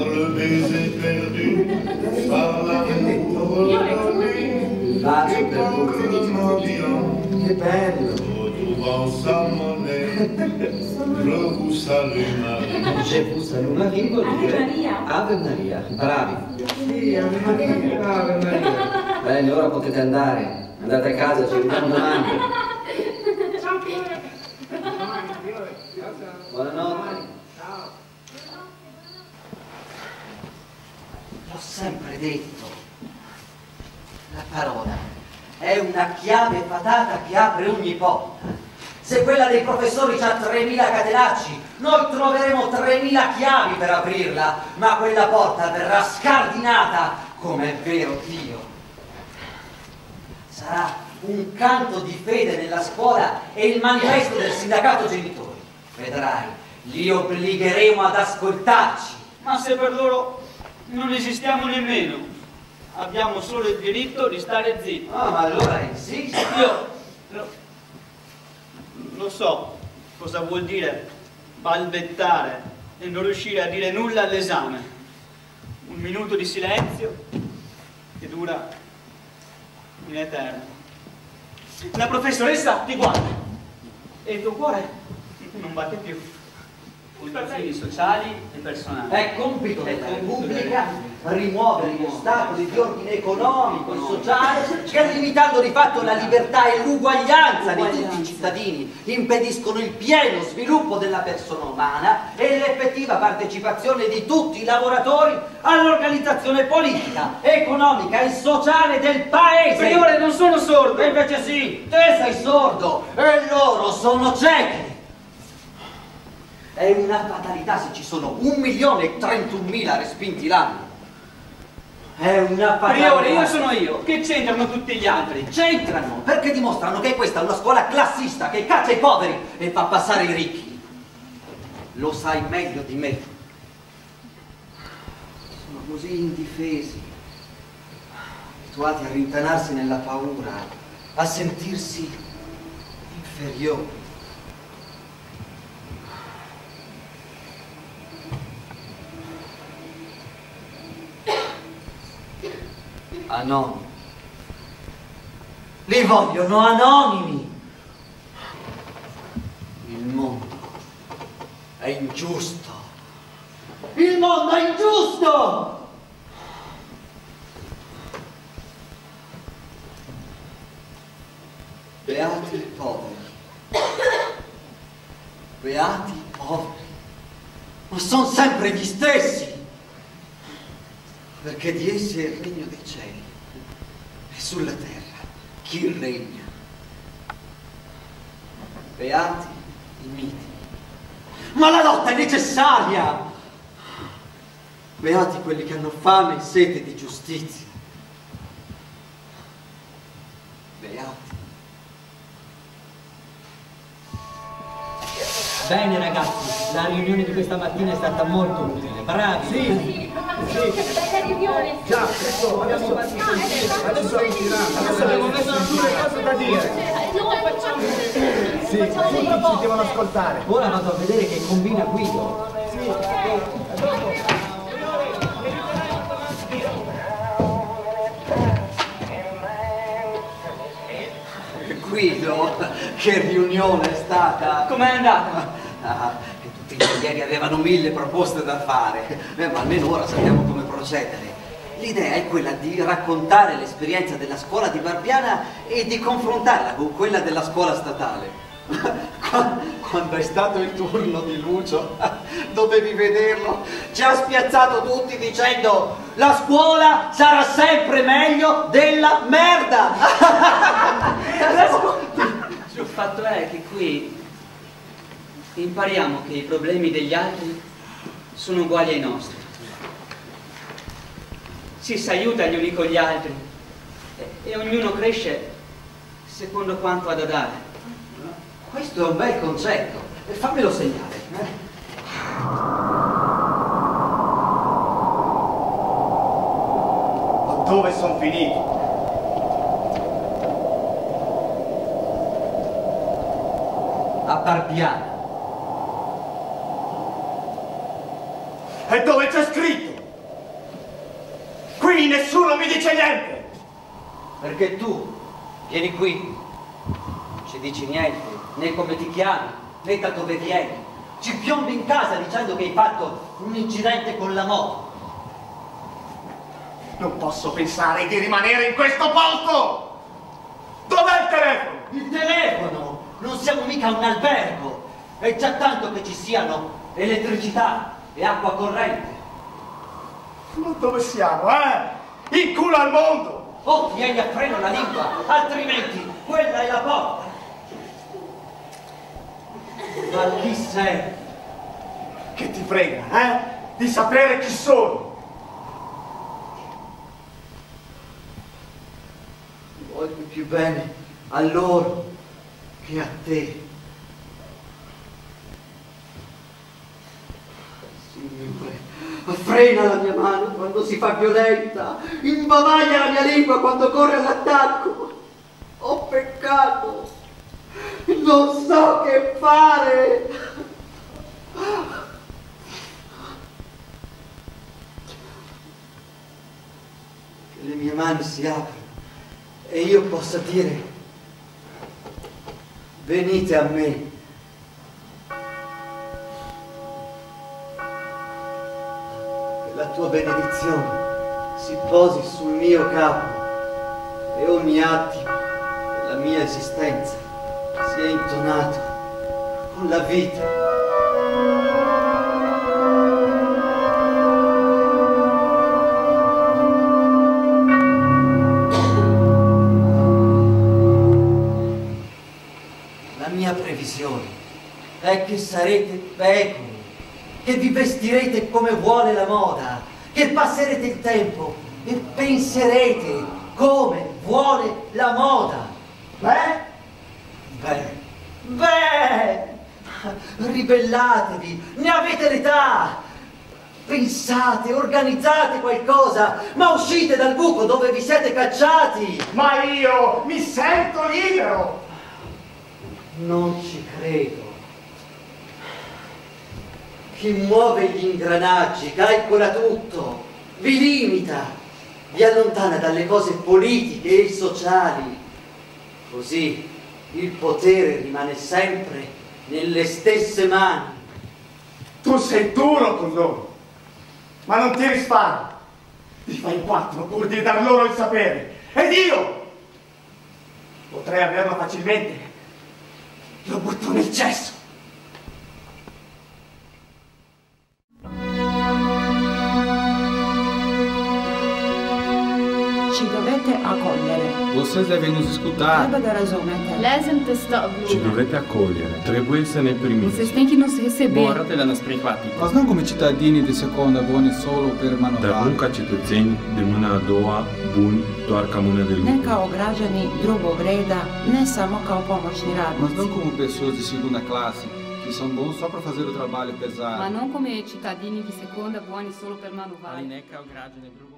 le baiser perdu, par l'amour redonné, bacio per tutti. Che bello! Retrouvant sa monnaie, je vous salue Marie. Je vous salue Marie vuol dire Ave Maria. Bravi. Sì, Ave Maria, Ave Maria. Bene, ora potete andare. Andate a casa, ci vediamo domani. Buonanotte. L'ho sempre detto. La parola è una chiave fatata che apre ogni porta. Se quella dei professori ha 3000 catenacci, noi troveremo 3000 chiavi per aprirla, ma quella porta verrà scardinata come è vero Dio. Sarà un canto di fede nella scuola e il manifesto del sindacato genitori. Vedrai, li obbligheremo ad ascoltarci. Ma se per loro non esistiamo nemmeno, abbiamo solo il diritto di stare zitti. Ah, ma allora insisti. Io lo so cosa vuol dire balbettare e non riuscire a dire nulla all'esame. Un minuto di silenzio che dura in eterno. La professoressa ti guarda e il tuo cuore non batte più. Condizioni sociali e personali. È compito della Repubblica rimuovere gli ostacoli di ordine economico e sociale che, limitando di fatto la libertà e l'uguaglianza di tutti i cittadini, impediscono il pieno sviluppo della persona umana e l'effettiva partecipazione di tutti i lavoratori all'organizzazione politica, economica e sociale del paese. Priore, non sono sordo. E invece sì, te sei sordo e loro sono ciechi. È una fatalità se ci sono 1.031.000 respinti l'anno. È una fatalità. Priore, io sono io. Che c'entrano tutti gli altri? C'entrano, perché dimostrano che questa è una scuola classista che caccia i poveri e fa passare i ricchi. Lo sai meglio di me. Sono così indifesi, abituati a rintanarsi nella paura, a sentirsi inferiori. Anonimi. Li vogliono anonimi. Il mondo è ingiusto. Il mondo è ingiusto. Beati i poveri. Beati i poveri. Ma sono sempre gli stessi. Perché di essi è il regno dei cieli e sulla terra chi regna. Beati i miti. Ma la lotta è necessaria! Beati quelli che hanno fame e sete di giustizia. Beati. Bene ragazzi, la riunione di questa mattina è stata molto utile, bravi! Sì. Bella riunione! Già, adesso abbiamo messo su le cose da dire. Noi facciamo Sì, ci devono ascoltare. Ora vado a vedere che combina Guido. Guido, che riunione è stata! Com'è andata? Che tutti gli allievi avevano 1000 proposte da fare, ma almeno ora sappiamo come procedere. L'idea è quella di raccontare l'esperienza della scuola di Barbiana e di confrontarla con quella della scuola statale. Quando è stato il turno di Lucio, dovevi vederlo, ci ha spiazzato tutti dicendo la scuola sarà sempre meglio della merda. Il fatto è che qui impariamo che i problemi degli altri sono uguali ai nostri. Ci si aiuta gli uni con gli altri e ognuno cresce secondo quanto ha da dare. Questo è un bel concetto, fammelo segnare. Dove sono finiti? A Barbiana. E dove c'è scritto? qui nessuno mi dice niente! Perché tu vieni qui, non ci dici niente, né come ti chiami, né da dove vieni. Ci piombi in casa dicendo che hai fatto un incidente con la moto. Non posso pensare di rimanere in questo posto! Dov'è il telefono? Il telefono! Non siamo mica un albergo! È già tanto che ci siano elettricità e acqua corrente. Ma dove siamo, In culo al mondo! O tieni a freno la lingua, altrimenti quella è la porta. Ma chi sei? Che ti frega, di sapere chi sono? Voglio più bene a loro che a te. Signore, frena la mia mano quando si fa violenta, imbavaglia la mia lingua quando corre all'attacco. Ho peccato, non so che fare. Che le mie mani si aprono e io possa dire: venite a me. Che la tua benedizione si posi sul mio capo e ogni attimo della mia esistenza sia intonato con la vita. Previsione è che sarete pecore, che vi vestirete come vuole la moda, che passerete il tempo e penserete come vuole la moda. Ribellatevi, ne avete l'età. Pensate, organizzate qualcosa, ma uscite dal buco dove vi siete cacciati. Ma io mi sento libero! Non ci credo. Chi muove gli ingranaggi, calcola tutto, vi limita, vi allontana dalle cose politiche e sociali. Così il potere rimane sempre nelle stesse mani. Tu sei duro con loro, ma non ti risparmi. Ti fai in quattro pur di dar loro il sapere. Ed io potrei averlo facilmente. Lo butto nel cesso. Ci dovete accogliere. Vocês devem nos escutar. Trebuie de razumete. Lezem testaqblu. Ci dovete accogliere, trebuie să ne primiți. Vocês têm que nos receber. Morate la nas prihvatiti. Mas non come cittadini di seconda buoni solo per Dar nu manovare. ca cetățeni de mâna a doua, buni, doar ca mână de Ne lucru. kao građani drugog reda, ne samo kao pomoćni Mas radnici. não como pessoas de segunda classe, que são bons só para fazer o trabalho Ma pesado. non come cittadini di seconda buoni solo per manovare. Ali ne kao građani drugog